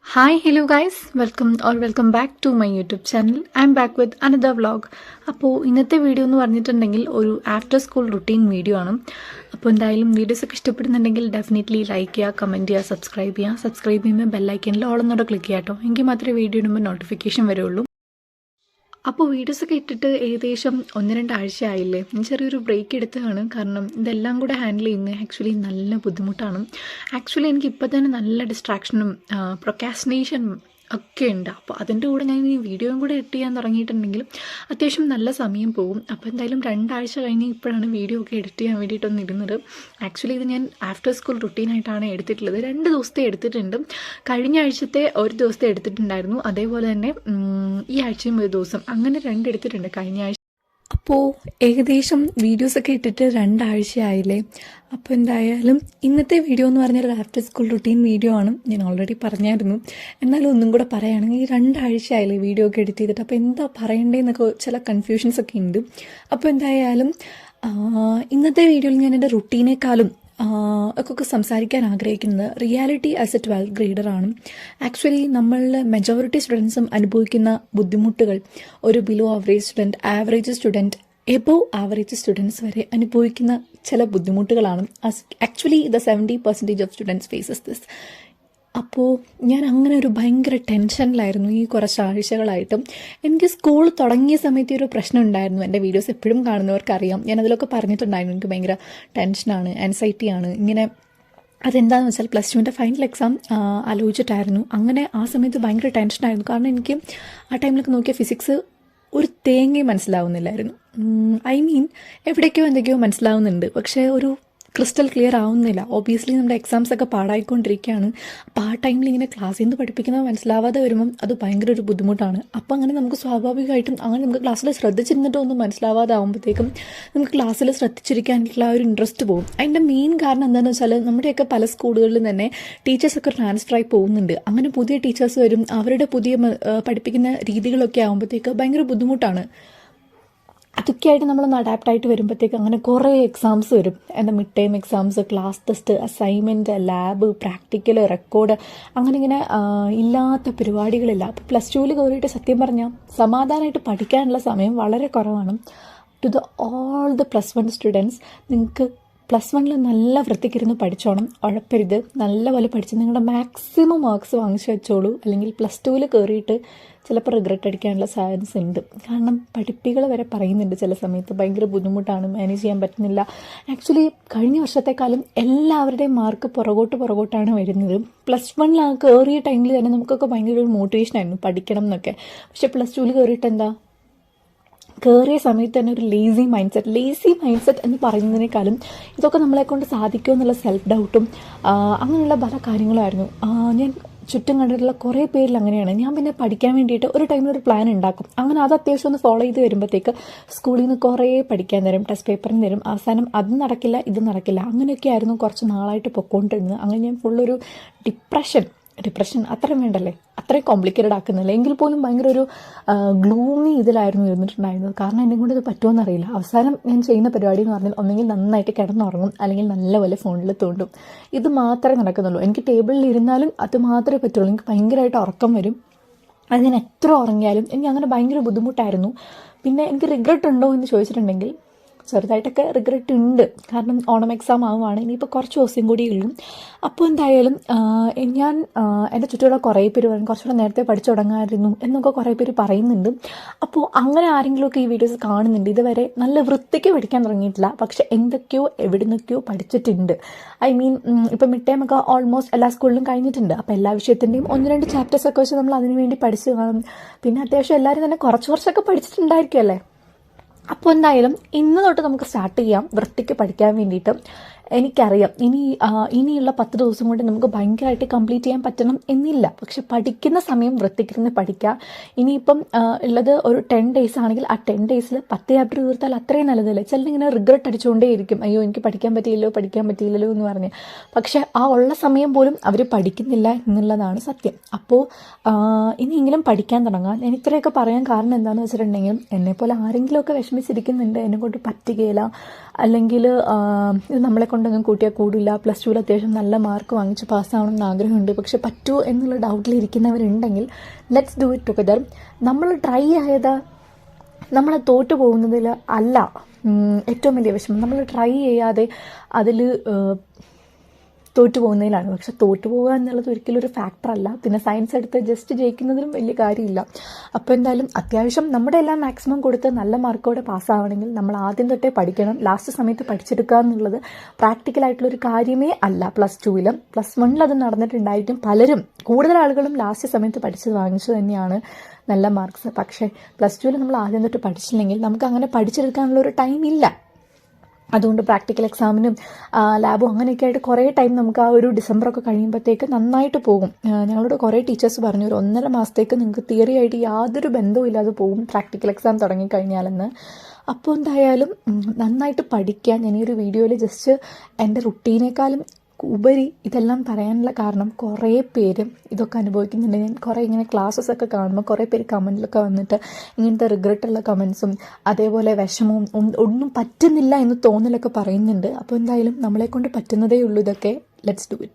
Hi, hello guys, welcome back to my YouTube channel. I'm back with another vlog. അപ്പോൾ ഇന്നത്തെ video എന്ന് പറഞ്ഞിട്ടുണ്ടെങ്കിൽ ഒരു ആഫ്റ്റർ സ്കൂൾ റുട്ടീൻ വീഡിയോ ആണ്. അപ്പോൾ എന്തായാലും വീഡിയോസൊക്കെ ഇഷ്ടപ്പെടുന്നുണ്ടെങ്കിൽ ഡെഫിനറ്റ്ലി ലൈക്ക് ചെയ്യുക, കമൻറ്റ് ചെയ്യുക, സബ്സ്ക്രൈബ് ചെയ്യുമ്പോൾ ബെല്ലൈക്കനിൽ ഓളൊന്നോടെ ക്ലിക്ക് ചെയ്യാം കേട്ടോ. എങ്കിൽ മാത്രമേ വീഡിയോ ഇടുമ്പോൾ നോട്ടിഫിക്കേഷൻ വരുള്ളൂ. അപ്പോൾ വീഡിയോസൊക്കെ ഇട്ടിട്ട് ഏകദേശം 1-2 ആഴ്ചയായില്ലേ. ഞാൻ ചെറിയൊരു ബ്രേക്ക് എടുത്തതാണ്. കാരണം ഇതെല്ലാം കൂടെ ഹാൻഡിൽ ചെയ്യുന്നത് ആക്ച്വലി നല്ല ബുദ്ധിമുട്ടാണ്. ആക്ച്വലി എനിക്ക് ഇപ്പോൾ തന്നെ നല്ല ഡിസ്ട്രാക്ഷനും പ്രൊക്കാസ്റ്റിനേഷനും ഒക്കെ ഉണ്ട്. അപ്പോൾ അതിൻ്റെ കൂടെ ഞാൻ ഈ വീഡിയോയും കൂടെ എഡിറ്റ് ചെയ്യാൻ തുടങ്ങിയിട്ടുണ്ടെങ്കിലും അത്യാവശ്യം നല്ല സമയം പോകും. അപ്പോൾ എന്തായാലും 2 ആഴ്ച കഴിഞ്ഞ് ഇപ്പോഴാണ് വീഡിയോ ഒക്കെ എഡിറ്റ് ചെയ്യാൻ വേണ്ടിയിട്ടൊന്ന് ഇരുന്നത്. ആക്ച്വലി ഇത് ഞാൻ ആഫ്റ്റർ സ്കൂൾ റുട്ടീനായിട്ടാണ് എടുത്തിട്ടുള്ളത്. 2 ദിവസത്തെ എടുത്തിട്ടുണ്ട്. കഴിഞ്ഞ ആഴ്ചത്തെ ഒരു ദിവസത്തെ എടുത്തിട്ടുണ്ടായിരുന്നു. അതേപോലെ തന്നെ ഈ ആഴ്ചയും ഒരു ദിവസം, അങ്ങനെ 2 എടുത്തിട്ടുണ്ട് കഴിഞ്ഞ ആഴ്ച. അപ്പോൾ ഏകദേശം വീഡിയോസൊക്കെ ഇട്ടിട്ട് 2 ആഴ്ചയായില്ലേ. അപ്പോൾ എന്തായാലും ഇന്നത്തെ വീഡിയോ എന്ന് പറഞ്ഞാൽ ഒരു ആഫ്റ്റർ സ്കൂൾ റുട്ടീൻ വീഡിയോ ആണ്. ഞാൻ ഓൾറെഡി പറഞ്ഞായിരുന്നു, എന്നാലും ഒന്നും കൂടെ പറയുകയാണെങ്കിൽ ഈ 2 ആഴ്ചയായില്ലേ വീഡിയോ ഒക്കെ എഡിറ്റ് ചെയ്തിട്ട്. അപ്പോൾ എന്താ പറയണ്ടേന്നൊക്കെ ചില കൺഫ്യൂഷൻസ് ഒക്കെ ഉണ്ട്. അപ്പോൾ എന്തായാലും ഇന്നത്തെ വീഡിയോയിൽ ഞാൻ എൻ്റെ റുട്ടീനേക്കാളും ഒക്കെ സംസാരിക്കാൻ ആഗ്രഹിക്കുന്നത് റിയാലിറ്റി ആസ് എ 12th ഗ്രേഡറാണ്. ആക്ച്വലി നമ്മളുടെ മെജോറിറ്റി സ്റ്റുഡൻസും അനുഭവിക്കുന്ന ബുദ്ധിമുട്ടുകൾ ഒരു below average student, average student, above average students വരെ അനുഭവിക്കുന്ന ചില ബുദ്ധിമുട്ടുകളാണ്. Actually the 70% of students faces this. അപ്പോൾ ഞാൻ അങ്ങനെ ഒരു ഭയങ്കര ടെൻഷനിലായിരുന്നു ഈ കുറച്ച് ആഴ്ചകളായിട്ടും. എനിക്ക് സ്കൂൾ തുടങ്ങിയ സമയത്ത് ഒരു പ്രശ്നം ഉണ്ടായിരുന്നു. എൻ്റെ വീഡിയോസ് എപ്പോഴും കാണുന്നവർക്കറിയാം, ഞാൻ അതിലൊക്കെ പറഞ്ഞിട്ടുണ്ടായിരുന്നു. എനിക്ക് ഭയങ്കര ടെൻഷനാണ്, ആൻസൈറ്റിയാണ്. ഇങ്ങനെ അതെന്താണെന്ന് വെച്ചാൽ +2 ഫൈനൽ എക്സാം ആലോചിച്ചിട്ടായിരുന്നു. അങ്ങനെ ആ സമയത്ത് ഭയങ്കര ടെൻഷനായിരുന്നു. കാരണം എനിക്ക് ആ ടൈമിലൊക്കെ നോക്കിയ ഫിസിക്സ് ഒരു തേങ്ങയും മനസ്സിലാവുന്നില്ലായിരുന്നു. എവിടേക്കോ എന്തൊക്കെയോ മനസ്സിലാവുന്നുണ്ട്, പക്ഷേ ഒരു ക്രിസ്റ്റൽ ക്ലിയർ ആവുന്നില്ല. ഒബിയസ്ലി നമ്മുടെ എക്സാംസ് ഒക്കെ പാടായിക്കൊണ്ടിരിക്കുകയാണ്. അപ്പോൾ ആ ടൈമിൽ ഇങ്ങനെ ക്ലാസ്സിൽ നിന്ന് പഠിപ്പിക്കുന്നത് മനസ്സിലാവാതെ വരുമ്പം അത് ഭയങ്കര ഒരു ബുദ്ധിമുട്ടാണ്. അപ്പോൾ അങ്ങനെ നമുക്ക് സ്വാഭാവികമായിട്ടും അങ്ങനെ നമുക്ക് ക്ലാസ്സിൽ ശ്രദ്ധിച്ചിരുന്നിട്ടോ ഒന്നും മനസ്സിലാവാതെ ആകുമ്പോഴത്തേക്കും നമുക്ക് ക്ലാസ്സിൽ ശ്രദ്ധിച്ചിരിക്കാനുള്ള ഒരു ഇൻട്രസ്റ്റ് പോകും. അതിൻ്റെ മെയിൻ കാരണം എന്താണെന്ന് വെച്ചാൽ നമ്മുടെയൊക്കെ പല സ്കൂളുകളിലും തന്നെ ടീച്ചേഴ്സൊക്കെ ട്രാൻസ്ഫറായി പോകുന്നുണ്ട്. അങ്ങനെ പുതിയ ടീച്ചേഴ്സ് വരും, അവരുടെ പുതിയ പഠിപ്പിക്കുന്ന രീതികളൊക്കെ ആകുമ്പോഴത്തേക്ക് ഭയങ്കര ബുദ്ധിമുട്ടാണ്. അതൊക്കെയായിട്ട് നമ്മളൊന്ന് അഡാപ്റ്റായിട്ട് വരുമ്പോഴത്തേക്ക് അങ്ങനെ കുറേ എക്സാംസ് വരും. എന്താ mid time exams, class test, assignment, lab, practical, record, അങ്ങനെ ഇങ്ങനെ ഇല്ലാത്ത പരിപാടികളില്ല. അപ്പോൾ +2 കയറിയിട്ട് സത്യം പറഞ്ഞാൽ സമാധാനമായിട്ട് പഠിക്കാനുള്ള സമയം വളരെ കുറവാണ്. ടു ഓൾ ദ +1 സ്റ്റുഡൻസ്, നിങ്ങൾക്ക് +1 നല്ല വൃത്തിക്കിരുന്ന് പഠിച്ചോണം, ഉഴപ്പരുത്. നല്ലപോലെ പഠിച്ച് നിങ്ങളുടെ മാക്സിമം മാർക്സ് വാങ്ങിച്ചു വെച്ചോളൂ. അല്ലെങ്കിൽ +2 കയറിയിട്ട് ചിലപ്പോൾ റിഗ്രറ്റ് അടിക്കാനുള്ള ചാൻസ് ഉണ്ട്. കാരണം പഠിപ്പികൾ വരെ പറയുന്നുണ്ട് ചില സമയത്ത് ഭയങ്കര ബുദ്ധിമുട്ടാണ്, മാനേജ് ചെയ്യാൻ പറ്റുന്നില്ല. ആക്ച്വലി കഴിഞ്ഞ വർഷത്തെക്കാളും എല്ലാവരുടെയും മാർക്ക് പുറകോട്ടാണ് വരുന്നത്. +1 കയറിയ ടൈമിൽ തന്നെ നമുക്കൊക്കെ ഭയങ്കര ഒരു മോട്ടിവേഷനായിരുന്നു പഠിക്കണം എന്നൊക്കെ. പക്ഷെ +2 കയറിയിട്ട് എന്താ, കയറിയ സമയത്ത് തന്നെ ഒരു ലേസി മൈൻഡ് സെറ്റ് എന്ന് പറയുന്നതിനേക്കാളും ഇതൊക്കെ നമ്മളെ കൊണ്ട് സാധിക്കുമോ എന്നുള്ള സെൽഫ് ഡൗട്ടും അങ്ങനെയുള്ള പല കാര്യങ്ങളായിരുന്നു. ഞാൻ ചുറ്റും കണ്ടിട്ടുള്ള കുറേ പേരിൽ അങ്ങനെയാണ്. ഞാൻ പിന്നെ പഠിക്കാൻ വേണ്ടിയിട്ട് ഒരു ടൈമിൽ ഒരു പ്ലാൻ ഉണ്ടാക്കും. അങ്ങനെ അത് അത്യാവശ്യം ഒന്ന് ഫോളോ ചെയ്ത് വരുമ്പോഴത്തേക്ക് സ്കൂളിൽ നിന്ന് കുറേ പഠിക്കാൻ തരും, ടെസ്റ്റ് പേപ്പറിന് തരും. അവസാനം അത് നടക്കില്ല, ഇത് നടക്കില്ല, അങ്ങനെയൊക്കെ ആയിരുന്നു കുറച്ച് നാളായിട്ട് പൊക്കോണ്ടിരുന്നത്. അങ്ങനെ ഞാൻ ഫുള്ളൊരു ഡിപ്രഷൻ അത്രയും വേണ്ടല്ലേ, അത്രയും കോംപ്ലിക്കേറ്റഡ് ആക്കുന്നില്ല എങ്കിൽ പോലും ഭയങ്കര ഒരു ഗ്ലൂമി ഇതിലായിരുന്നു ഇരുന്നിട്ടുണ്ടായിരുന്നത്. കാരണം എന്നെ കൊണ്ട് ഇത് പറ്റുമോ എന്നറിയില്ല. അവസാനം ഞാൻ ചെയ്യുന്ന പരിപാടി എന്ന് പറഞ്ഞാൽ ഒന്നെങ്കിൽ നന്നായിട്ട് കിടന്നുറങ്ങും, അല്ലെങ്കിൽ നല്ലപോലെ ഫോണിൽ തോണ്ടും. ഇത് മാത്രമേ നടക്കുന്നുള്ളൂ. എനിക്ക് ടേബിളിൽ ഇരുന്നാലും അത് മാത്രമേ പറ്റുള്ളൂ. എനിക്ക് ഭയങ്കരമായിട്ട് ഉറക്കം വരും. അത് ഞാൻ എത്ര ഉറങ്ങിയാലും എനിക്ക് അങ്ങനെ ഭയങ്കര ബുദ്ധിമുട്ടായിരുന്നു. പിന്നെ എനിക്ക് റിഗ്രറ്റ് ഉണ്ടോ എന്ന് ചോദിച്ചിട്ടുണ്ടെങ്കിൽ ചെറുതായിട്ടൊക്കെ റിഗ്രറ്റ് ഉണ്ട്. കാരണം ഓണം എക്സാം ആവുകയാണ്, ഇനിയിപ്പോൾ കുറച്ച് ദിവസം കൂടി ഉള്ളൂ. അപ്പോൾ എന്തായാലും ഞാൻ എൻ്റെ ചുറ്റുമുള്ള കുറേ പേര് പറയും കുറച്ചുകൂടെ നേരത്തെ പഠിച്ചു തുടങ്ങാമായിരുന്നു എന്നൊക്കെ കുറേ പേര് പറയുന്നുണ്ട്. അപ്പോൾ അങ്ങനെ ആരെങ്കിലുമൊക്കെ ഈ വീഡിയോസ് കാണുന്നുണ്ട്, ഇതുവരെ നല്ല വൃത്തിക്ക് പഠിക്കാൻ തുടങ്ങിയിട്ടില്ല, പക്ഷെ എന്തൊക്കെയോ എവിടുന്നൊക്കെയോ പഠിച്ചിട്ടുണ്ട്. ഇപ്പോൾ മിഡ് ടൈം ഒക്കെ ഓൾമോസ്റ്റ് എല്ലാ സ്കൂളിലും കഴിഞ്ഞിട്ടുണ്ട്. അപ്പോൾ എല്ലാ വിഷയത്തിൻ്റെയും 1-2 ചാപ്റ്റേഴ്സൊക്കെ വെച്ച് നമ്മൾ അതിന് വേണ്ടി പഠിച്ചു കാണും. പിന്നെ അത്യാവശ്യം എല്ലാവരും തന്നെ കുറച്ചൊക്കെ പഠിച്ചിട്ടുണ്ടായിരിക്കും അല്ലേ. അപ്പോൾ എന്തായാലും ഇന്ന് തൊട്ട് നമുക്ക് സ്റ്റാർട്ട് ചെയ്യാം വൃത്തിക്ക് പഠിക്കാൻ വേണ്ടിയിട്ട്. എനിക്കറിയാം ഇനിയുള്ള 10 ദിവസം കൊണ്ട് നമുക്ക് ഭയങ്കരമായിട്ട് കംപ്ലീറ്റ് ചെയ്യാൻ പറ്റണം എന്നില്ല. പക്ഷെ പഠിക്കുന്ന സമയം വൃത്തിക്കിരുന്ന് പഠിക്കുക. ഇനിയിപ്പം ഉള്ളത് ഒരു 10 days ആണെങ്കിൽ ആ 10 days 10 ചാപ്റ്റർ തീർത്താൽ അത്രയും നല്ലതല്ലേ. ചിലരിങ്ങനെ റിഗ്രറ്റ് അടിച്ചുകൊണ്ടേയിരിക്കും, അയ്യോ എനിക്ക് പഠിക്കാൻ പറ്റിയില്ലല്ലോ എന്ന് പറഞ്ഞ്. പക്ഷെ ആ ഉള്ള സമയം പോലും അവർ പഠിക്കുന്നില്ല എന്നുള്ളതാണ് സത്യം. അപ്പോൾ ഇനിയെങ്കിലും പഠിക്കാൻ തുടങ്ങാം. ഞാൻ ഇത്രയൊക്കെ പറയാൻ കാരണം എന്താണെന്ന് വെച്ചിട്ടുണ്ടെങ്കിൽ എന്നെപ്പോലെ ആരെങ്കിലുമൊക്കെ വിഷമിച്ചിരിക്കുന്നുണ്ട്, എന്നെക്കൊണ്ട് പറ്റുകയില്ല, അല്ലെങ്കിൽ ഇത് നമ്മളെ കൊണ്ടൊന്നും കൂട്ടിയാൽ കൂടില്ല, പ്ലസ് ടുവിൽ അത്യാവശ്യം നല്ല മാർക്ക് വാങ്ങിച്ച് പാസ്സാവണമെന്ന് ആഗ്രഹമുണ്ട്, പക്ഷെ പറ്റുമോ എന്നുള്ള ഡൗട്ടിലിരിക്കുന്നവരുണ്ടെങ്കിൽ ലെറ്റ്സ് ഡു ഇറ്റ് ടുഗദർ. നമ്മൾ ട്രൈ ആയത് നമ്മൾ തോറ്റു പോകുന്നതിൽ അല്ല ഏറ്റവും വലിയ വിഷമം, നമ്മൾ ട്രൈ ചെയ്യാതെ അതിൽ തോറ്റു പോകുന്നതിലാണ്. പക്ഷെ തോറ്റു പോകുക എന്നുള്ളത് ഒരിക്കലും ഒരു ഫാക്ടറല്ല. പിന്നെ സയൻസ് എടുത്ത് ജസ്റ്റ് ജയിക്കുന്നതിലും വലിയ കാര്യമില്ല. അപ്പോൾ എന്തായാലും അത്യാവശ്യം നമ്മുടെ എല്ലാം മാക്സിമം കൊടുത്ത് നല്ല മാർക്കോടെ പാസ്സാവണമെങ്കിൽ നമ്മൾ ആദ്യം തൊട്ടേ പഠിക്കണം. ലാസ്റ്റ് സമയത്ത് പഠിച്ചെടുക്കുക എന്നുള്ളത് പ്രാക്ടിക്കലായിട്ടുള്ളൊരു കാര്യമേ അല്ല. പ്ലസ് ടുവിലും പ്ലസ് വണ്ണിൽ അത് നടന്നിട്ടുണ്ടായിട്ടും പലരും കൂടുതൽ ആളുകളും ലാസ്റ്റ് സമയത്ത് പഠിച്ചത് വാങ്ങിച്ചു തന്നെയാണ് നല്ല മാർക്സ്. പക്ഷേ പ്ലസ് ടുവിൽ നമ്മൾ ആദ്യം തൊട്ട് പഠിച്ചില്ലെങ്കിൽ നമുക്ക് അങ്ങനെ പഠിച്ചെടുക്കാനുള്ള ഒരു ടൈം ഇല്ല. അതുകൊണ്ട് പ്രാക്ടിക്കൽ എക്സാമിനും ലാബും അങ്ങനെയൊക്കെ ആയിട്ട് കുറേ ടൈം നമുക്ക് ആ ഒരു ഡിസംബറൊക്കെ കഴിയുമ്പോഴത്തേക്ക് നന്നായിട്ട് പോകും. ഞങ്ങളോട് കുറേ ടീച്ചേഴ്സ് പറഞ്ഞു ഒരു 1.5 മാസത്തേക്ക് നിങ്ങൾക്ക് തിയറി ആയിട്ട് യാതൊരു ബന്ധവും ഇല്ലാതെ പോകും പ്രാക്ടിക്കൽ എക്സാം തുടങ്ങിക്കഴിഞ്ഞാലെന്ന്. അപ്പോൾ എന്തായാലും നന്നായിട്ട് പഠിക്കാൻ ഞാൻ ഈ ഒരു വീഡിയോയിൽ ജസ്റ്റ് എൻ്റെ റുട്ടീനേക്കാളും ഉപരി ഇതെല്ലാം പറയാനുള്ള കാരണം കുറേ പേര് ഇതൊക്കെ അനുഭവിക്കുന്നുണ്ട്. ഞാൻ കുറേ ഇങ്ങനെ ക്ലാസ്സസ് ഒക്കെ കാണുമ്പോൾ കുറേ പേര് കമൻറ്റിലൊക്കെ വന്നിട്ട് ഇങ്ങനത്തെ റിഗ്രറ്റുള്ള കമൻസും അതേപോലെ വിഷമവും ഒന്നും പറ്റുന്നില്ല എന്ന് തോന്നലൊക്കെ പറയുന്നുണ്ട്. അപ്പോൾ എന്തായാലും നമ്മളെക്കൊണ്ട് പറ്റുന്നതേ ഉള്ളൂ ഇതൊക്കെ. Let's do it.